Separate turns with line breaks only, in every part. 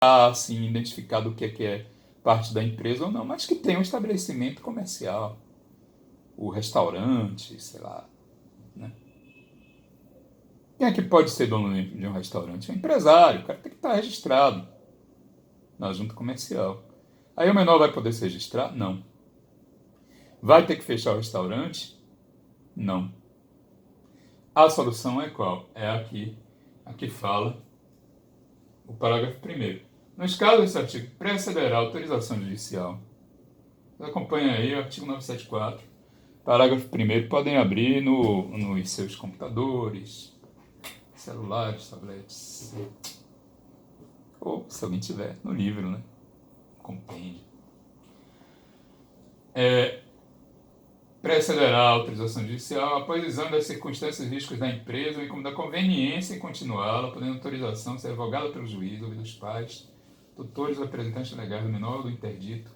assim, identificado o que é parte da empresa ou não, mas que tem um estabelecimento comercial, o restaurante, sei lá, né? Quem é que pode ser dono de um restaurante? É um empresário, o cara tem que estar registrado na junta comercial. Aí o menor vai poder se registrar? Não. Vai ter que fechar o restaurante? Não. A solução é qual? É a que fala o parágrafo 1º. Nos casos desse artigo precederá autorização judicial. Você acompanha aí o artigo 974, parágrafo 1º. Podem abrir nos seus computadores, celulares, tabletes. Ou, se alguém tiver, no livro, né? Compêndio. Precederá a autorização judicial após exame das circunstâncias e riscos da empresa, bem como da conveniência em continuá-la, podendo a autorização ser revogada pelo juiz, ouvidos os pais, tutores ou representantes legais do menor ou do interdito,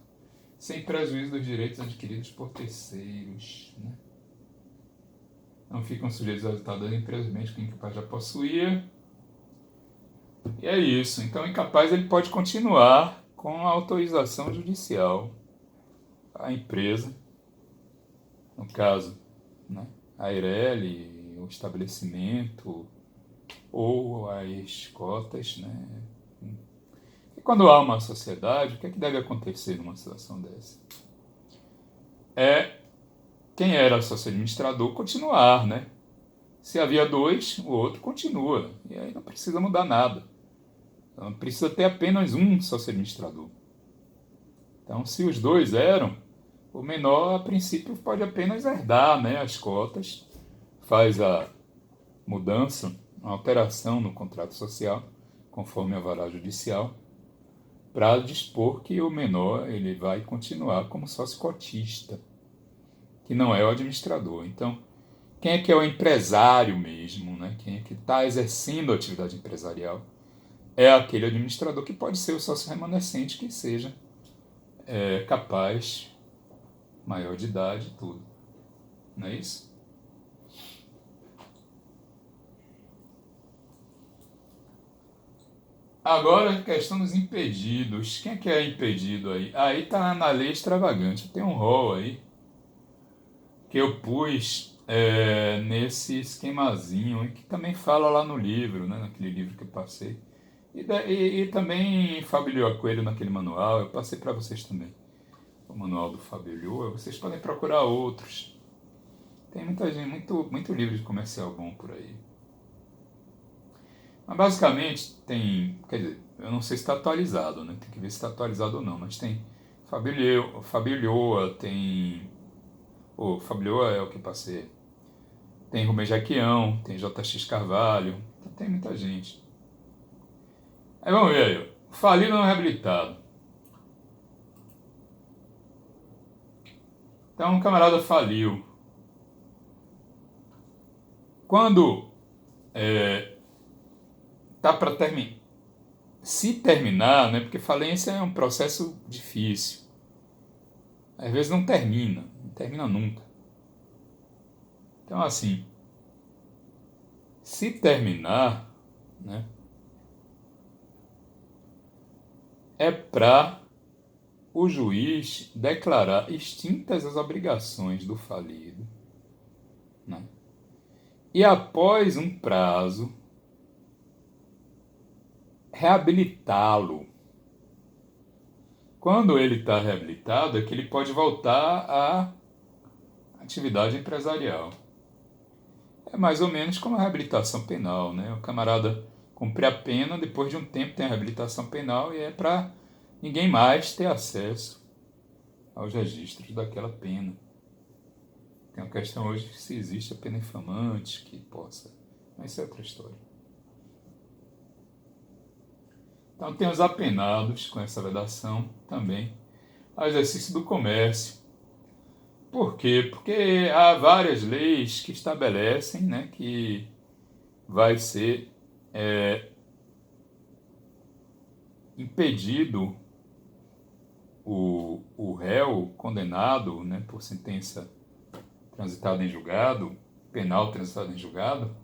sem prejuízo dos direitos adquiridos por terceiros. Não ficam sujeitos ao resultado das empresas, bens que o incapaz já possuía. E é isso. Então, o incapaz ele pode continuar com a autorização judicial. A empresa, no caso, né, a Eireli, o estabelecimento ou as cotas, né? E quando há uma sociedade, o que é que deve acontecer numa situação dessa? É quem era sócio administrador continuar, né? Se havia dois, o outro continua. E aí não precisa mudar nada. Então, precisa ter apenas um sócio administrador. Então, se os dois eram, o menor, a princípio, pode apenas herdar, né, as cotas, faz a mudança, a alteração no contrato social, conforme a vara judicial, para dispor que o menor ele vai continuar como sócio cotista, que não é o administrador. Então, quem é que é o empresário mesmo, né? Quem é que está exercendo a atividade empresarial? É aquele administrador que pode ser o sócio remanescente que seja capaz, maior de idade e tudo. Não é isso? Agora a questão dos impedidos. Quem é que é impedido aí? Aí tá na lei extravagante. Tem um rol aí que eu pus nesse esquemazinho que também fala lá no livro, né? Naquele livro que eu passei. E também Fábio Lyoa Coelho naquele manual. Eu passei para vocês também. O manual do Fábio Lyoa. Vocês podem procurar outros. Tem muita gente, muito livro de comercial bom por aí. Mas basicamente tem, quer dizer, eu não sei se está atualizado, né? Tem que ver se está atualizado ou não, mas tem Fábio Lyoa, tem... Fábio Lyoa é o que eu passei. Tem Rubem Jaquião, tem JX Carvalho, então tem muita gente. Aí vamos ver aí, falido não reabilitado. Então um camarada faliu. Quando tá para terminar, se terminar, né? Porque falência é um processo difícil. Às vezes não termina nunca. Então assim, se terminar, né? É para o juiz declarar extintas as obrigações do falido, né? E após um prazo, reabilitá-lo. Quando ele está reabilitado, é que ele pode voltar à atividade empresarial. É mais ou menos como a reabilitação penal, né? O camarada cumpre a pena, depois de um tempo tem a reabilitação penal e é para ninguém mais ter acesso aos registros daquela pena. Tem uma questão hoje se existe a pena infamante que possa, mas isso é outra história. Então tem os apenados com essa vedação também ao exercício do comércio. Por quê? Porque há várias leis que estabelecem, né, que vai ser impedido o réu condenado, né, por sentença transitada em julgado, penal transitada em julgado,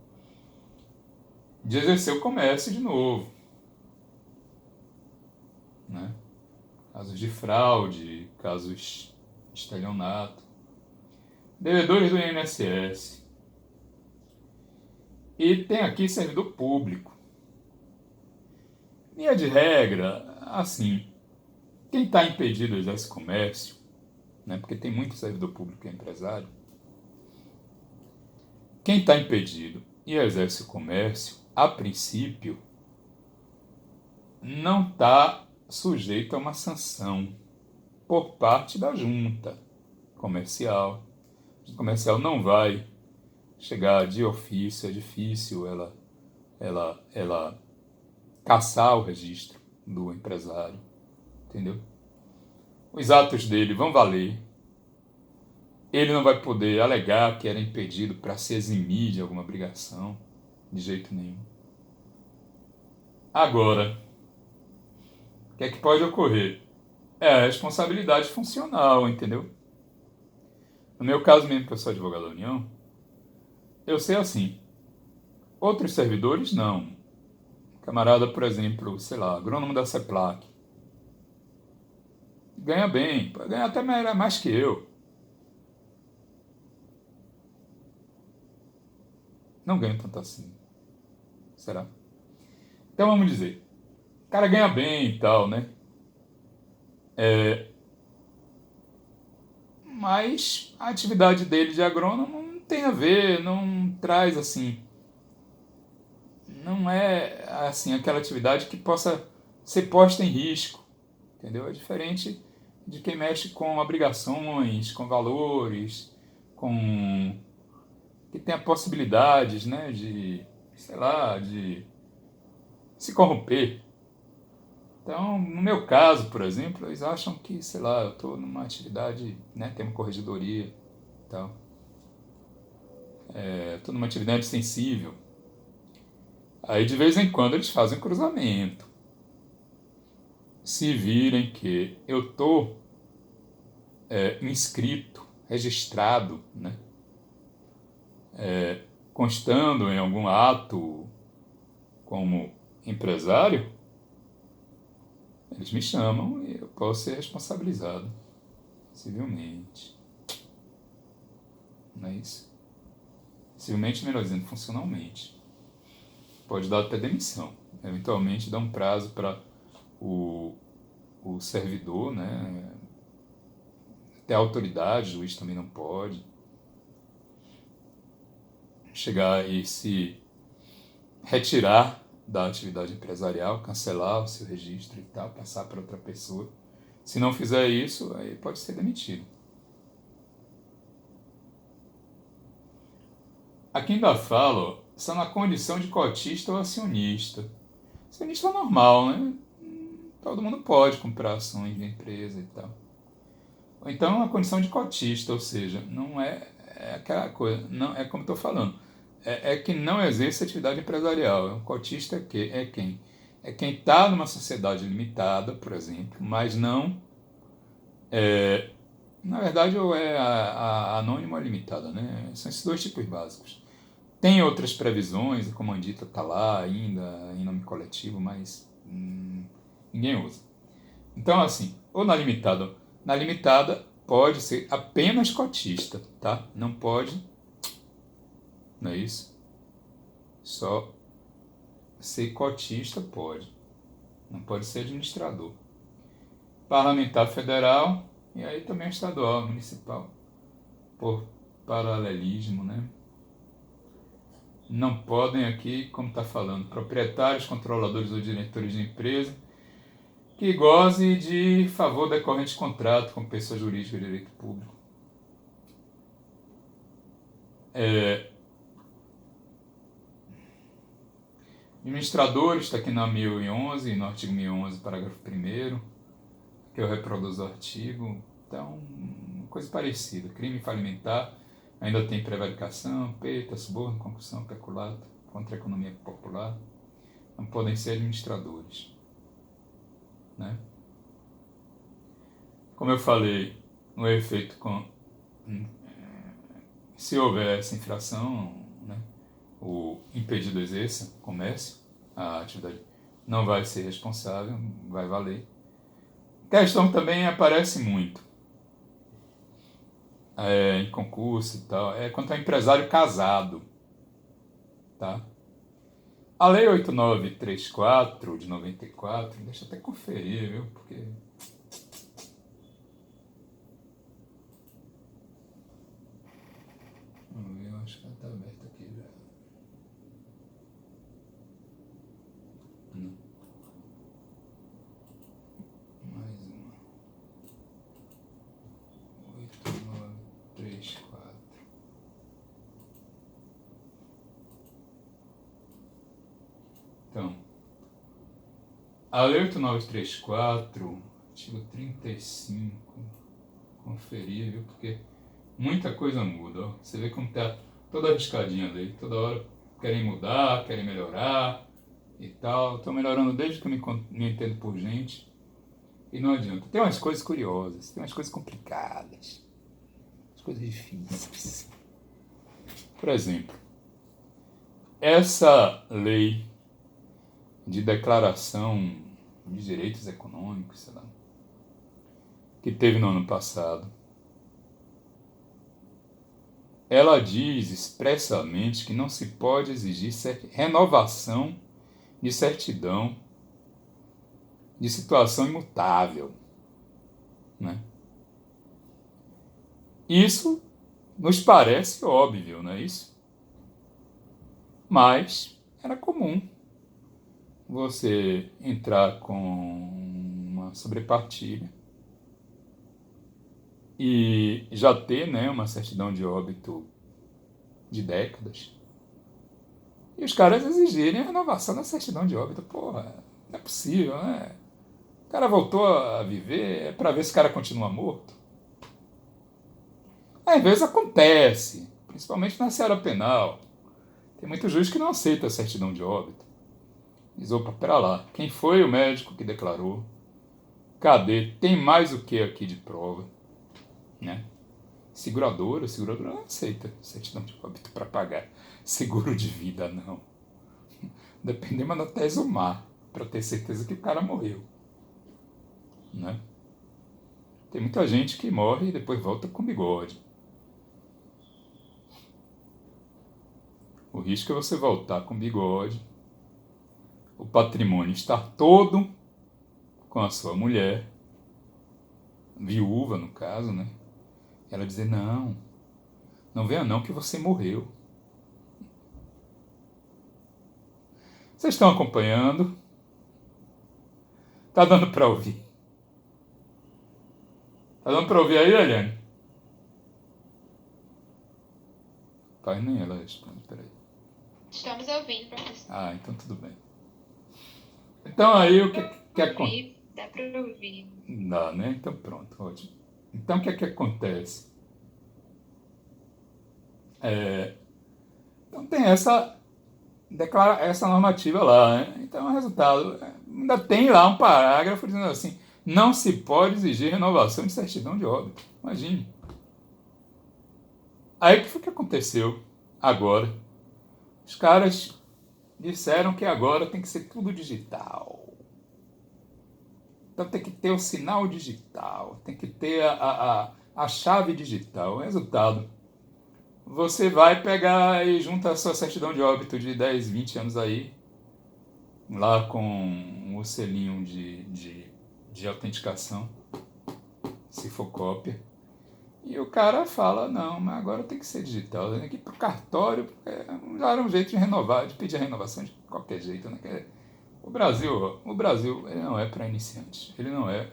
de exercer o comércio de novo. né? Casos de fraude, casos de estelionato, devedores do INSS. E tem aqui servidor público. Via de regra, assim, quem está impedido de exercer comércio, né, porque tem muito servidor público que é empresário, quem está impedido e exerce o comércio, a princípio, não está sujeito a uma sanção por parte da junta comercial. A junta comercial não vai chegar de ofício, é difícil ela cassar o registro do empresário, entendeu? Os atos dele vão valer. Ele não vai poder alegar que era impedido para se eximir de alguma obrigação, de jeito nenhum. Agora, o que é que pode ocorrer? É a responsabilidade funcional, entendeu? No meu caso mesmo, que eu sou advogado da União, eu sei assim, outros servidores não. Camarada, por exemplo, sei lá, agrônomo da CEPLAC, ganha bem, pode ganhar até mais que eu. Não ganha tanto assim. Será? Então vamos dizer, o cara ganha bem e tal, né? Mas a atividade dele de agrônomo não tem a ver, não traz assim, não é assim aquela atividade que possa ser posta em risco, entendeu? É diferente de quem mexe com obrigações, com valores, com que tem a possibilidades, né, de, sei lá, de se corromper. Então, no meu caso, por exemplo, eles acham que, sei lá, eu estou numa atividade, né, tem uma corregedoria e tal. Estou numa atividade sensível. Aí de vez em quando eles fazem um cruzamento. Se virem que eu estou inscrito, registrado, né, constando em algum ato como empresário, eles me chamam e eu posso ser responsabilizado civilmente. Não é isso? Civilmente, melhor dizendo, funcionalmente. Pode dar até demissão. Eventualmente dá um prazo para o servidor, né? Até a autoridade, o juiz também não pode chegar e se retirar da atividade empresarial, cancelar o seu registro e tal, passar para outra pessoa. Se não fizer isso, aí pode ser demitido. Aqui ainda fala, só na condição de cotista ou acionista. Acionista é normal, né? Todo mundo pode comprar ações de empresa e tal. Ou então a condição de cotista, ou seja, não é aquela coisa, não é como estou falando, é que não exerce atividade empresarial. Um cotista é quem? É quem está numa sociedade limitada, por exemplo, mas não, na verdade, ou é a anônima ou a limitada, né? São esses dois tipos básicos. Tem outras previsões, a comandita está lá ainda em nome coletivo, mas ninguém usa. Então, assim, ou na limitada pode ser apenas cotista, tá? Não pode, não é isso? Só ser cotista pode, não pode ser administrador. Parlamentar federal e aí também estadual, municipal, por paralelismo, né? Não podem aqui, como está falando, proprietários, controladores ou diretores de empresa que goze de favor decorrente de contrato com pessoa jurídica de direito público. Administradores, está aqui na 1011, no artigo 1011, parágrafo 1º, que eu reproduzo o artigo. Então, coisa parecida. Crime falimentar, ainda tem prevaricação, peita, suborno, concussão, peculato, contra a economia popular. Não podem ser administradores, né? Como eu falei, no efeito, se houver essa infração, né, o impedido exerça comércio, a atividade não vai ser responsável, vai valer. Questão também aparece muito em concurso e tal, é quanto ao empresário casado, tá? A Lei 8934 de 94, deixa eu até conferir, viu? Porque vamos ver, eu acho que ela está aberta aqui já. Não. Mais uma. 8934. Então, a Lei 8934, artigo 35, conferir, viu? Porque muita coisa muda, ó. Você vê como tá toda arriscadinha a lei, toda hora querem mudar, querem melhorar e tal. Estou melhorando desde que eu me entendo por gente e não adianta. Tem umas coisas curiosas, tem umas coisas complicadas, umas coisas difíceis. Por exemplo, essa lei de declaração de direitos econômicos, sei lá, que teve no ano passado, ela diz expressamente que não se pode exigir renovação de certidão de situação imutável, né? Isso nos parece óbvio, não é isso? Mas era comum você entrar com uma sobrepartilha e já ter, né, uma certidão de óbito de décadas. E os caras exigirem a renovação da certidão de óbito. Porra, não é possível, né? O cara voltou a viver, é pra ver se o cara continua morto. Às vezes acontece, principalmente na seara penal. Tem muito juiz que não aceita a certidão de óbito. Diz, opa, pera lá, quem foi o médico que declarou? Cadê? Tem mais o que aqui de prova? Né? Seguradora não aceita certidão de óbito para pagar seguro de vida, não. Dependendo da tesomar, para ter certeza que o cara morreu. Né? Tem muita gente que morre e depois volta com bigode. O risco é você voltar com bigode, o patrimônio estar todo com a sua mulher, viúva no caso, né? Ela dizer, não venha não que você morreu. Vocês estão acompanhando? Tá dando para ouvir? Tá dando para ouvir aí, Eliane? Pai, nem ela responde, peraí.
Estamos ouvindo, professor.
Ah, então tudo bem. Então aí o que acontece?
Dá para ouvir.
Dá, né? Então pronto, ótimo. Então o que acontece? Então tem essa normativa lá, né? Então o resultado, ainda tem lá um parágrafo dizendo assim, não se pode exigir renovação de certidão de óbito. Imagine. Aí o que foi que aconteceu agora? Os caras disseram que agora tem que ser tudo digital. Então tem que ter o sinal digital, tem que ter a chave digital. O resultado, você vai pegar e junta a sua certidão de óbito de 10, 20 anos aí, lá com o selinho de autenticação, se for cópia. E o cara fala, não, mas agora tem que ser digital, tem que ir pro cartório, porque já era um jeito de renovar, de pedir a renovação de qualquer jeito, né? O Brasil, ele não é para iniciantes, ele não é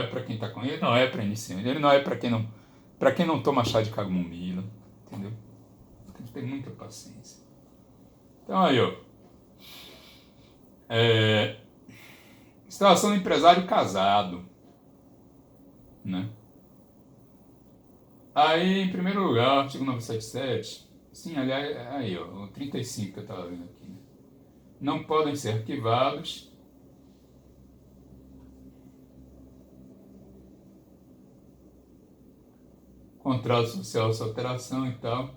para quem está com ele, não é para iniciante, ele não é para quem não toma chá de camomila, entendeu? Tem que ter muita paciência. Então aí, ó, situação do empresário casado, né? Aí, em primeiro lugar, artigo 977, sim, aliás, aí, ó, o 35 que eu estava vendo aqui, né? Não podem ser arquivados contrato social, sua alteração e tal,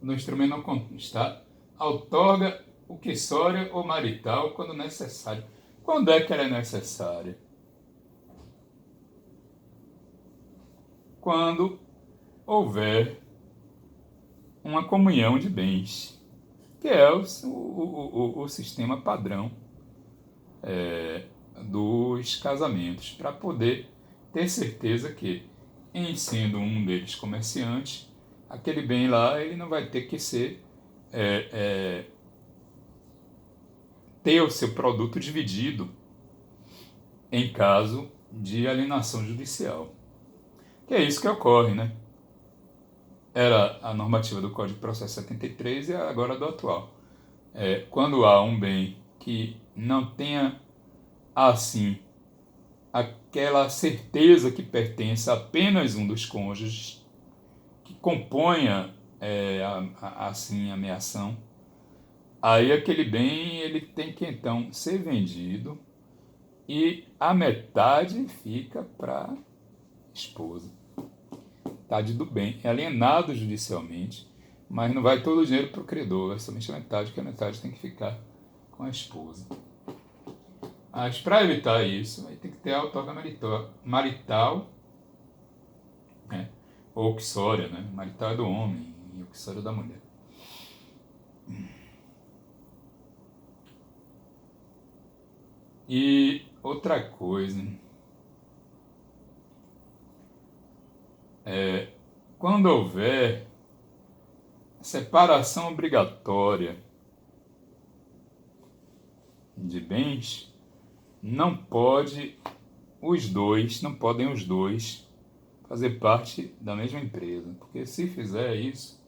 no instrumento não constar, outorga o quissório ou marital quando necessário. Quando é que ela é necessária? Quando houver uma comunhão de bens, que é o sistema padrão dos casamentos, para poder ter certeza que, em sendo um deles comerciante, aquele bem lá ele não vai ter que ser ter o seu produto dividido em caso de alienação judicial. Que é isso que ocorre, né? Era a normativa do Código de Processo 73 e agora do atual. Quando há um bem que não tenha, assim, aquela certeza que pertence a apenas um dos cônjuges, que componha, assim, a meação, aí aquele bem ele tem que, então, ser vendido e a metade fica para a esposa. Metade do bem é alienado judicialmente, mas não vai todo o dinheiro para o credor, é somente a metade, que a metade tem que ficar com a esposa. Mas para evitar isso, aí tem que ter a outorga marital, ou uxória, né? Marital é do homem e uxória da mulher. E outra coisa, quando houver separação obrigatória de bens, não podem os dois fazer parte da mesma empresa, porque se fizer isso,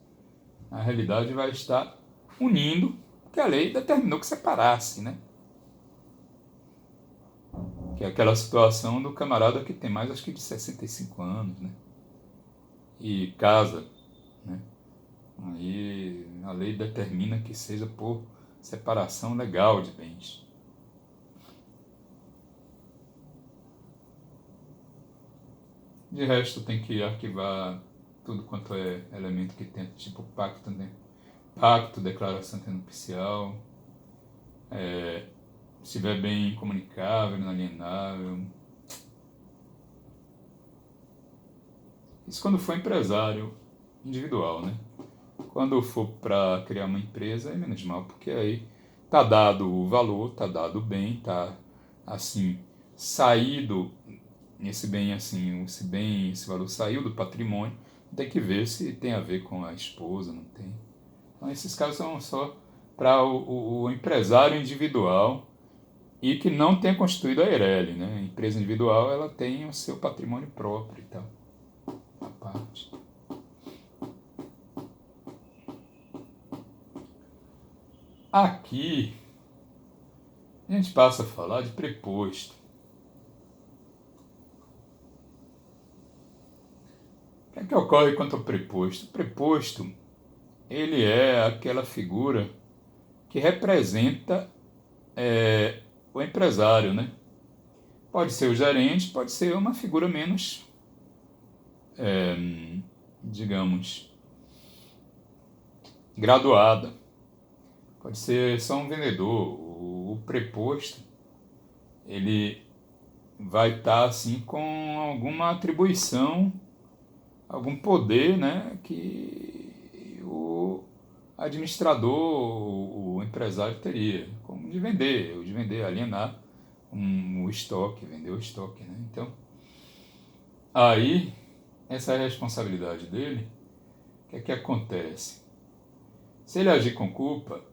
a realidade vai estar unindo, porque a lei determinou que separasse, né? Que é aquela situação do camarada que tem mais, acho que de 65 anos, né? E casa, né? Aí a lei determina que seja por separação legal de bens. De resto, tem que arquivar tudo quanto é elemento que tem, tipo pacto, né? Pacto, declaração nupcial, se estiver bem comunicável, inalienável. Isso quando for empresário individual, né? Quando for para criar uma empresa é menos mal, porque aí tá dado o valor, tá dado o bem, tá assim, saído esse bem assim, esse valor saiu do patrimônio, tem que ver se tem a ver com a esposa, não tem. Então esses casos são só para o empresário individual e que não tenha constituído a Eireli, né? A empresa individual ela tem o seu patrimônio próprio e tal, a parte. Aqui a gente passa a falar de preposto. O que ocorre quanto ao preposto? O preposto, ele é aquela figura que representa o empresário, né? Pode ser o gerente, pode ser uma figura menos, digamos, graduada. Pode ser só um vendedor. O preposto, ele vai estar assim com alguma atribuição, algum poder, né, que o administrador, o empresário teria, como de vender, alienar o estoque, vender o estoque, né? Então, aí, essa é a responsabilidade dele. O que é que acontece? Se ele agir com culpa,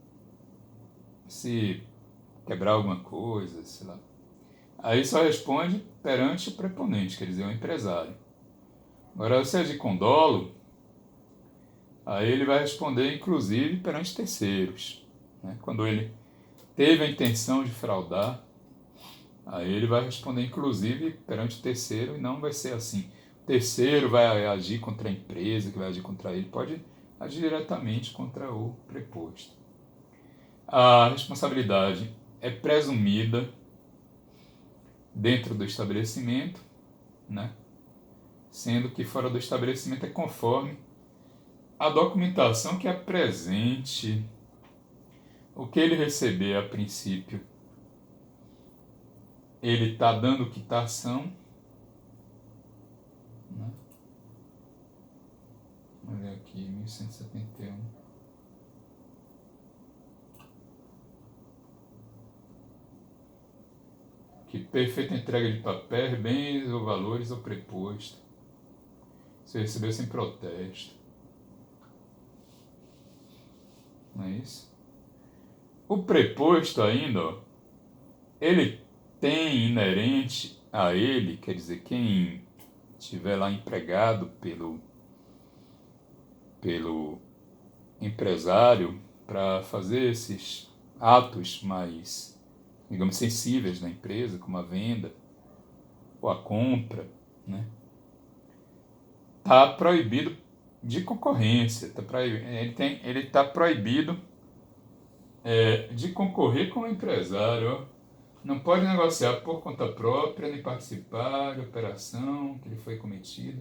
se quebrar alguma coisa, sei lá, aí só responde perante o preponente, quer dizer, o empresário. Agora, se agir com dolo, aí ele vai responder, inclusive, perante terceiros, né? Quando ele teve a intenção de fraudar, aí ele vai responder, inclusive, perante o terceiro, e não vai ser assim. O terceiro vai agir contra a empresa, que vai agir contra ele, pode agir diretamente contra o preposto. A responsabilidade é presumida dentro do estabelecimento, né? Sendo que fora do estabelecimento é conforme a documentação que apresente o que ele receber a princípio ele está dando quitação, né? Vamos ver aqui, 1171. Que perfeita entrega de papéis, bens ou valores ou preposto. Você recebeu sem protesto. Não é isso? O preposto ainda, ó, ele tem inerente a ele, quer dizer, quem estiver lá empregado pelo empresário para fazer esses atos mais, digamos, sensíveis na empresa, como a venda ou a compra, né? Está proibido de concorrência, ele está proibido de concorrer com o empresário, ó. Não pode negociar por conta própria, nem participar de operação que lhe foi cometida,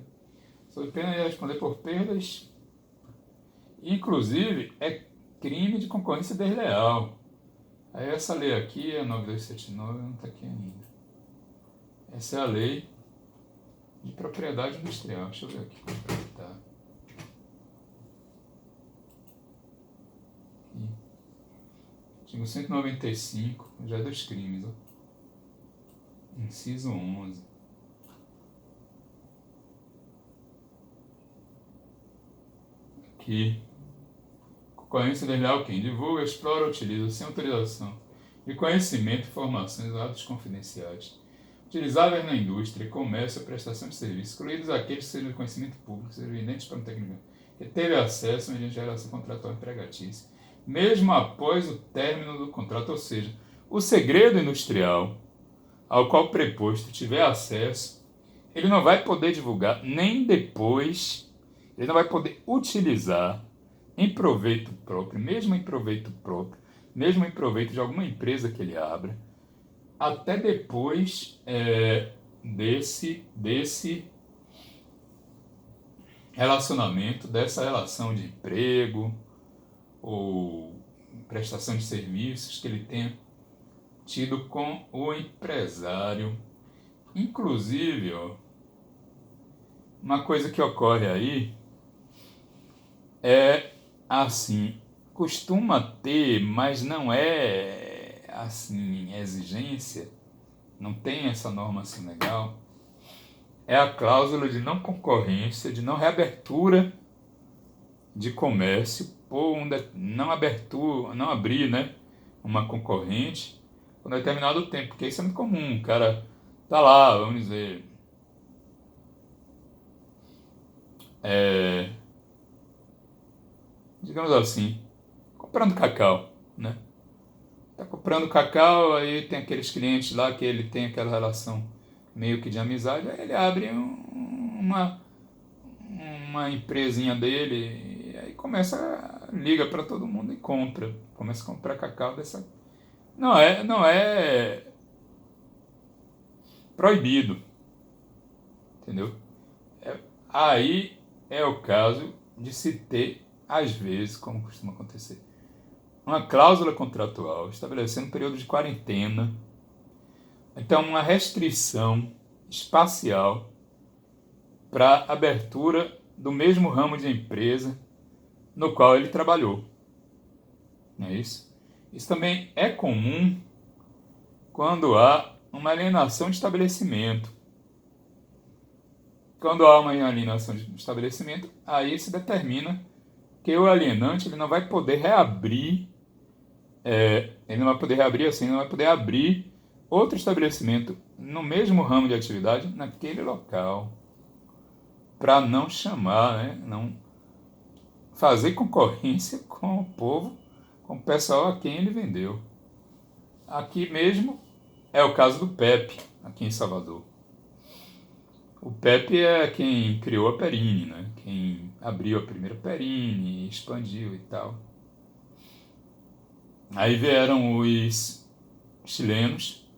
sob pena de responder por perdas. Inclusive, é crime de concorrência desleal. Aí essa lei aqui, a 9279, não está aqui ainda. Essa é a lei de propriedade industrial. Deixa eu ver aqui como é que está. Artigo 195, já é dos crimes, ó. Inciso 11. Aqui. Concorrência desleal quem divulga, explora ou utiliza sem autorização de conhecimento, informações ou dados confidenciais utilizáveis na indústria, comércio ou prestação de serviços, incluídos aqueles que sejam de conhecimento público, sejam evidentes para um técnico que teve acesso mediante relação contratual empregatícia, mesmo após o término do contrato, ou seja, o segredo industrial ao qual o preposto tiver acesso, ele não vai poder divulgar nem depois, ele não vai poder utilizar em proveito próprio, mesmo em proveito próprio, mesmo em proveito de alguma empresa que ele abra, até depois desse relacionamento, dessa relação de emprego ou prestação de serviços que ele tenha tido com o empresário. Inclusive, ó, uma coisa que ocorre aí é assim, costuma ter, mas não é assim, exigência, não tem essa norma assim legal, é a cláusula de não concorrência, de não reabertura de comércio por não abrir, né, uma concorrente por um determinado tempo, porque isso é muito comum, o cara tá lá, vamos dizer, digamos assim, comprando cacau, né? Tá comprando cacau, aí tem aqueles clientes lá que ele tem aquela relação meio que de amizade, aí ele abre uma empresinha dele, e aí liga para todo mundo e começa a comprar cacau dessa. Não é proibido, entendeu? Aí é o caso de se ter, às vezes, como costuma acontecer, uma cláusula contratual estabelecendo um período de quarentena, então uma restrição espacial para abertura do mesmo ramo de empresa no qual ele trabalhou. Não é isso? Isso também é comum quando há uma alienação de estabelecimento. Quando há uma alienação de estabelecimento, aí se determina que o alienante ele não vai poder reabrir, ele não vai poder reabrir assim, não vai poder abrir outro estabelecimento no mesmo ramo de atividade naquele local, para não chamar, né, não fazer concorrência com o povo, com o pessoal a quem ele vendeu. Aqui mesmo é o caso do Pepe, aqui em Salvador. O Pepe é quem criou a Perini, né? Quem abriu a primeira Perini, expandiu e tal. Aí vieram os chilenos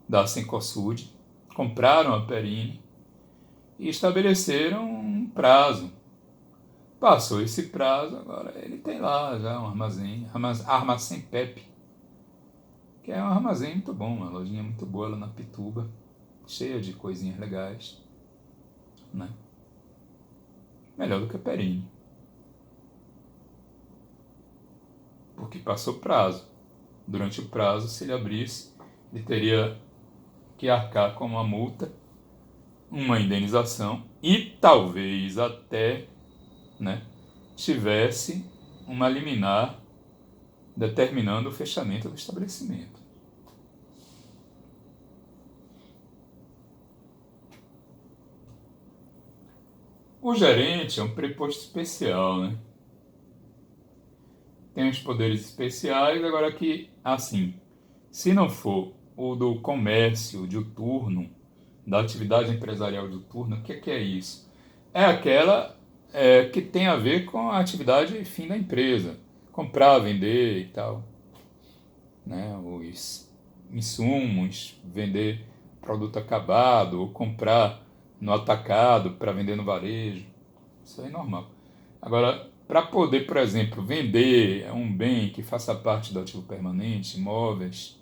da Cencosud, compraram a Perini e estabeleceram um prazo. Passou esse prazo, agora ele tem lá já um armazém Pepe, que é um armazém muito bom, uma lojinha muito boa lá na Pituba, cheia de coisinhas legais, né? Melhor do que a Perini, porque passou prazo. Durante o prazo, se ele abrisse, ele teria que arcar com uma multa, uma indenização e talvez até, né, tivesse uma liminar determinando o fechamento do estabelecimento. O gerente é um preposto especial, né? Tem os poderes especiais, agora que, assim, se não for o do comércio diuturno, da atividade empresarial diuturna, o que é isso? É aquela que tem a ver com a atividade fim da empresa, comprar, vender e tal, né? Os insumos, vender produto acabado, ou comprar no atacado para vender no varejo, isso aí é normal. Agora, para poder, por exemplo, vender um bem que faça parte do ativo permanente, imóveis,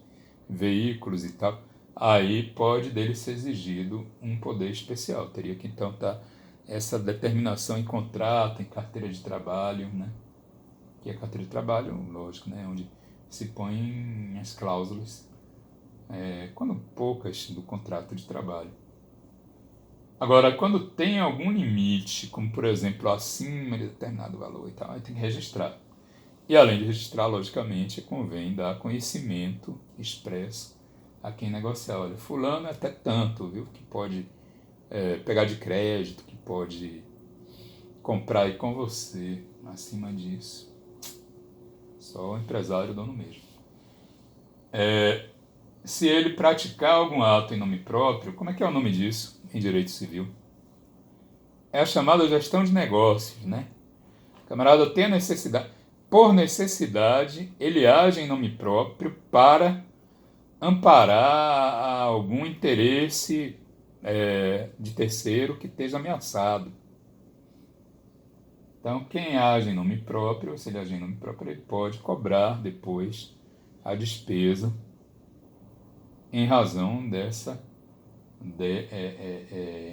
veículos e tal, aí pode dele ser exigido um poder especial. Teria que então estar essa determinação em contrato, em carteira de trabalho, né? Que é carteira de trabalho, lógico, né? Onde se põem as cláusulas, quando poucas, do contrato de trabalho. Agora, quando tem algum limite, como por exemplo acima de determinado valor e tal, aí tem que registrar. E além de registrar, logicamente, convém dar conhecimento expresso a quem negociar. Olha, fulano é até tanto, viu? Que pode pegar de crédito, que pode comprar aí com você. Acima disso, só o empresário, o dono mesmo. Se ele praticar algum ato em nome próprio, como é que é o nome disso em direito civil? É a chamada gestão de negócios, né? O camarada tem a necessidade, por necessidade, ele age em nome próprio para amparar algum interesse de terceiro que esteja ameaçado. Então, quem age em nome próprio, se ele agir em nome próprio, ele pode cobrar depois a despesa em razão dessa,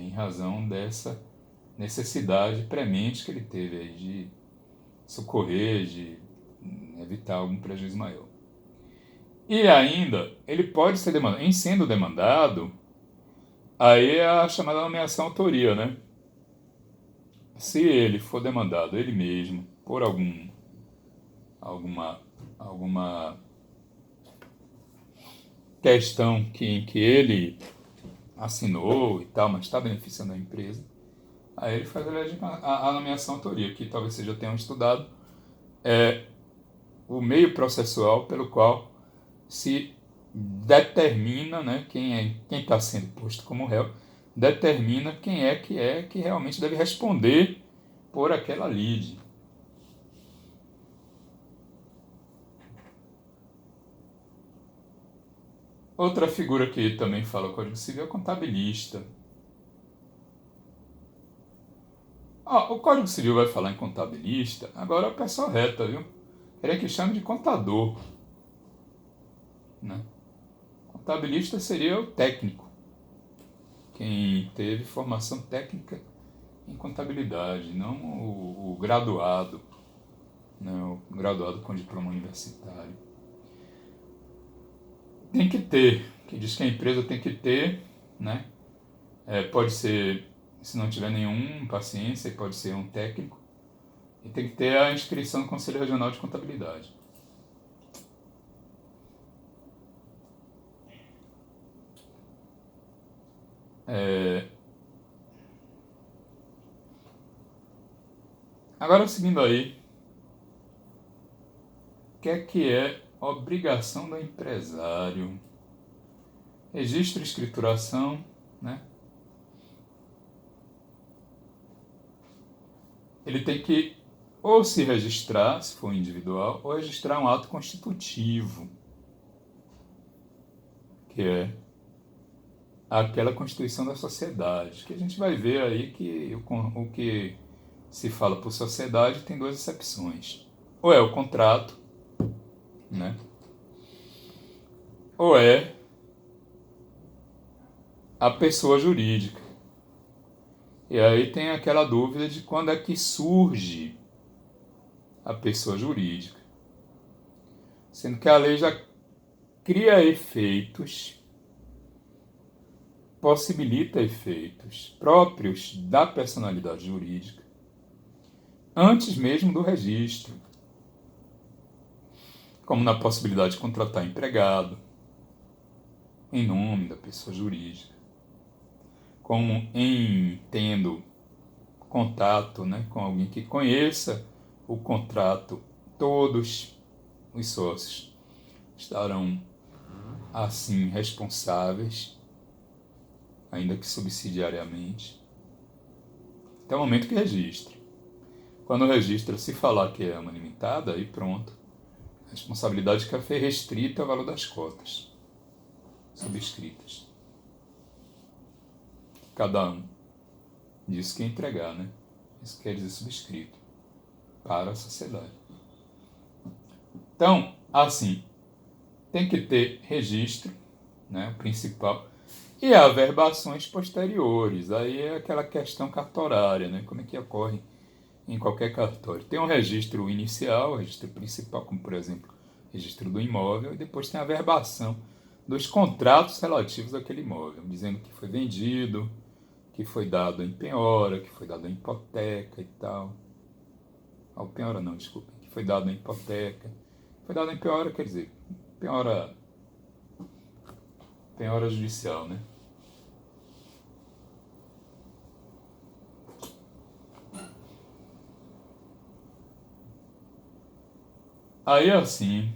em razão dessa necessidade premente que ele teve aí de socorrer, de evitar algum prejuízo maior. E ainda, ele pode ser demandado, em sendo demandado, aí é a chamada nomeação autoria, né? Se ele for demandado ele mesmo por alguma questão que ele assinou e tal, mas está beneficiando a empresa, aí ele faz a nomeação autoria, que talvez vocês já tenham estudado, é o meio processual pelo qual se determina, né, quem está sendo posto como réu, determina quem é que realmente deve responder por aquela lide. Outra figura que também fala o Código Civil é o contabilista. O Código Civil vai falar em contabilista, agora o pessoal reta, viu? Queria que chame de contador, né? Contabilista seria o técnico, quem teve formação técnica em contabilidade, não o graduado, né? O graduado com diploma universitário. Tem que ter, que diz que a empresa tem que ter, né? Pode ser, se não tiver nenhum, paciência, pode ser um técnico, e tem que ter a inscrição no Conselho Regional de Contabilidade. Agora, seguindo aí, o que é obrigação do empresário? Registro e escrituração, né? Ele tem que ou se registrar, se for individual, ou registrar um ato constitutivo, que é aquela constituição da sociedade, que a gente vai ver aí que o que se fala por sociedade tem duas exceções. Ou é o contrato, né? ou é a pessoa jurídica. E aí tem aquela dúvida de quando é que surge a pessoa jurídica. Sendo que a lei já cria efeitos, possibilita efeitos próprios da personalidade jurídica, antes mesmo do registro, como na possibilidade de contratar empregado em nome da pessoa jurídica, como em tendo contato, né, com alguém que conheça o contrato, todos os sócios estarão assim responsáveis, ainda que subsidiariamente, até o momento que registre. Quando registra, se falar que é uma limitada, aí pronto. A responsabilidade que foi restrita ao valor das cotas subscritas. Cada um diz que entregar, né? Isso quer dizer subscrito para a sociedade. Então, assim, tem que ter registro, né? O principal. E averbações posteriores. Aí é aquela questão cartorária, né? Como é que ocorre em qualquer cartório. Tem um registro inicial, o registro principal, como por exemplo, o registro do imóvel, e depois tem a averbação dos contratos relativos àquele imóvel, dizendo que foi vendido, que foi dado em penhora, que foi dado em hipoteca e tal. Ah, penhora não, desculpa, que foi dado em hipoteca. Foi dado em penhora, quer dizer, penhora judicial, né? Aí assim,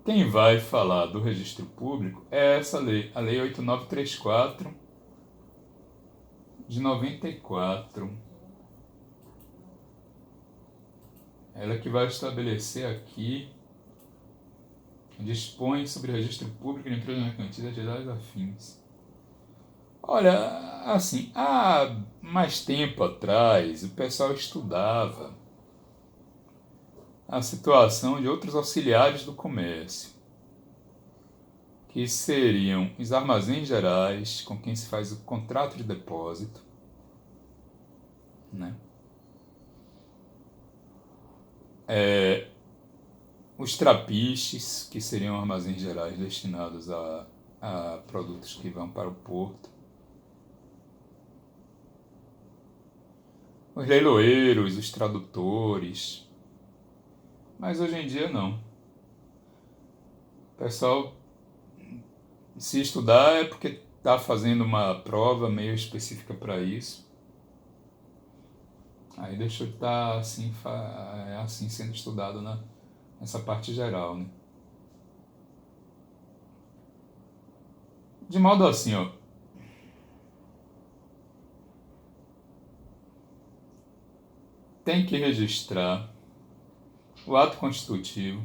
quem vai falar do registro público é essa lei, a Lei 8934 de 94. Ela que vai estabelecer aqui, dispõe sobre o registro público de empresas mercantis e atividades afins. Olha, assim, há mais tempo atrás, o pessoal estudava a situação de outros auxiliares do comércio, que seriam os armazéns gerais, com quem se faz o contrato de depósito, né? Os trapiches, que seriam armazéns gerais destinados a produtos que vão para o porto. Os leiloeiros, os tradutores. Mas hoje em dia não. O pessoal, se estudar, é porque está fazendo uma prova meio específica para isso. Aí deixou de estar assim sendo estudado nessa parte geral, né? De modo assim, ó. Tem que registrar o ato constitutivo.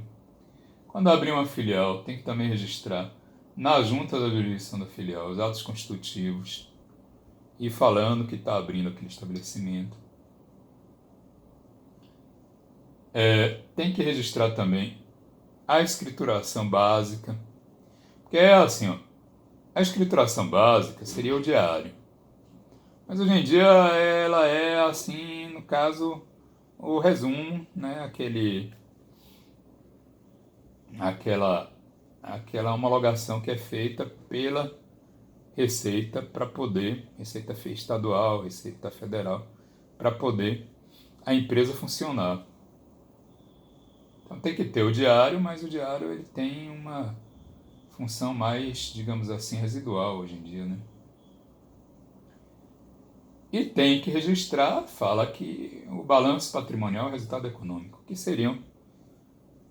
Quando abrir uma filial, tem que também registrar na junta da jurisdição da filial os atos constitutivos e falando que está abrindo aquele estabelecimento. Tem que registrar também a escrituração básica, porque é assim, ó, a escrituração básica seria o diário, mas hoje em dia ela é assim, no caso, o resumo, né, aquela homologação que é feita pela Receita para poder, Receita Estadual, Receita Federal, para poder a empresa funcionar. Então tem que ter o diário, mas o diário ele tem uma função mais, digamos assim, residual hoje em dia, né? E tem que registrar, fala que o balanço patrimonial é o resultado econômico, que seriam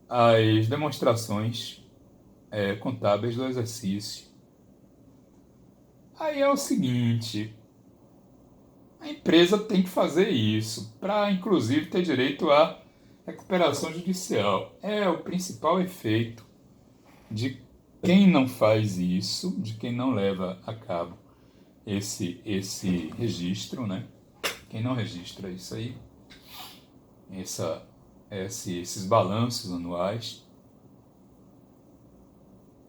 as demonstrações contábeis do exercício. Aí é o seguinte, a empresa tem que fazer isso para, inclusive, ter direito à recuperação judicial. É o principal efeito de quem não faz isso, de quem não leva a cabo esse registro, né? Quem não registra isso aí, esses balanços anuais,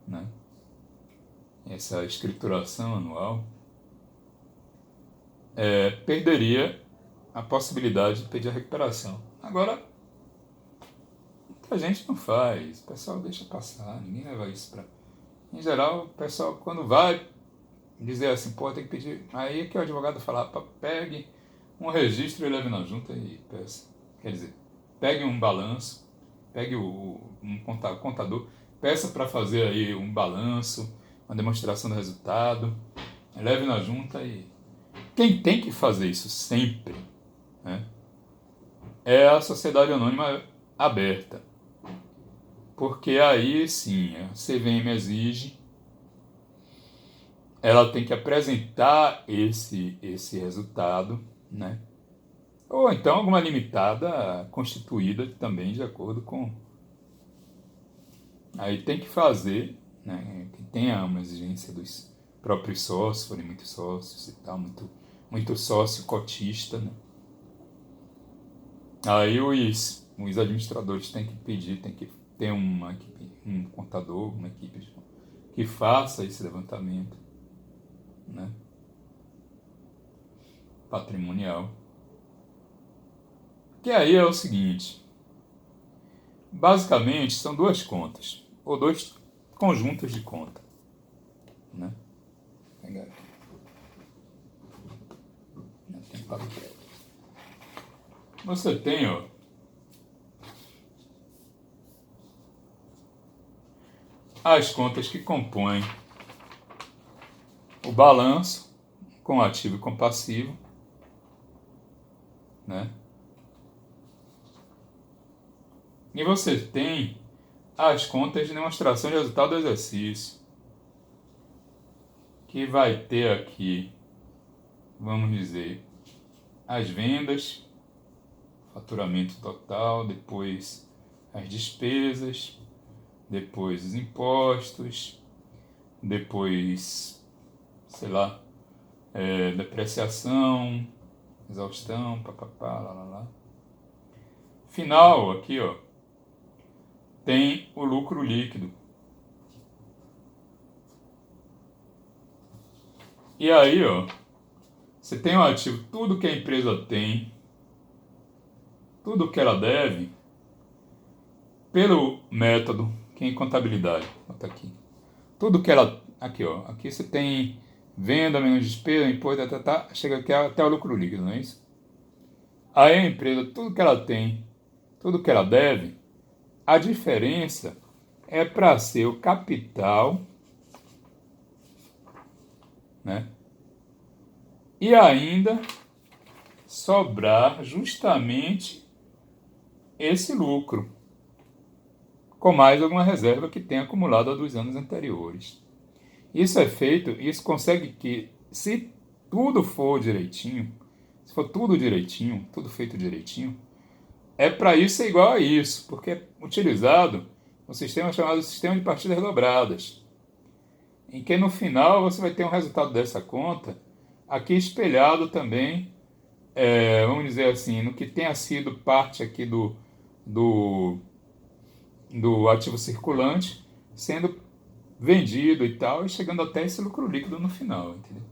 né? Essa escrituração anual, perderia a possibilidade de pedir a recuperação. Agora, muita gente não faz, o pessoal deixa passar, ninguém leva isso para... Em geral, o pessoal, quando vai dizer assim, pô, tem que pedir... Aí é que o advogado fala, pegue um registro e leve na junta e peça. Quer dizer, pegue um balanço, pegue um contador, peça para fazer aí um balanço, uma demonstração do resultado, leve na junta e... Quem tem que fazer isso sempre, né, é a sociedade anônima aberta. Porque aí sim, a CVM exige, ela tem que apresentar esse resultado, né? Ou então alguma limitada constituída também de acordo com... Aí tem que fazer, né, que tenha uma exigência dos próprios sócios, forem muitos sócios e tal, muito sócio cotista, né? Aí os administradores têm que pedir, tem que ter uma equipe, um contador, uma equipe que faça esse levantamento, né, patrimonial. Que aí é o seguinte, basicamente são duas contas, ou dois conjuntos de conta, né? Vou pegar aqui. Não tem papel. Você tem, ó, as contas que compõem o balanço com ativo e com passivo, né? E você tem as contas de demonstração de resultado do exercício, que vai ter aqui, vamos dizer, as vendas, faturamento total, depois as despesas, depois os impostos, depois, sei lá, depreciação, exaustão, papapá, lá. Final, aqui, ó, tem o lucro líquido. E aí, ó, você tem o ativo, tudo que a empresa tem, tudo que ela deve, pelo método, que é em contabilidade, bota aqui. Tudo que ela, aqui, ó, aqui você tem venda menos despesa, imposto, chega aqui até o lucro líquido, não é isso? Aí a empresa, tudo que ela tem, tudo que ela deve, a diferença é para ser o capital, né? E ainda sobrar justamente esse lucro, com mais alguma reserva que tenha acumulado dos anos anteriores. Isso é feito, isso consegue que, se tudo for direitinho, se for tudo direitinho, tudo feito direitinho, é para isso ser igual a isso, porque é utilizado um sistema chamado sistema de partidas dobradas, em que no final você vai ter um resultado dessa conta aqui espelhado também, vamos dizer assim, no que tenha sido parte aqui do ativo circulante, sendo vendido e tal, e chegando até esse lucro líquido no final, entendeu?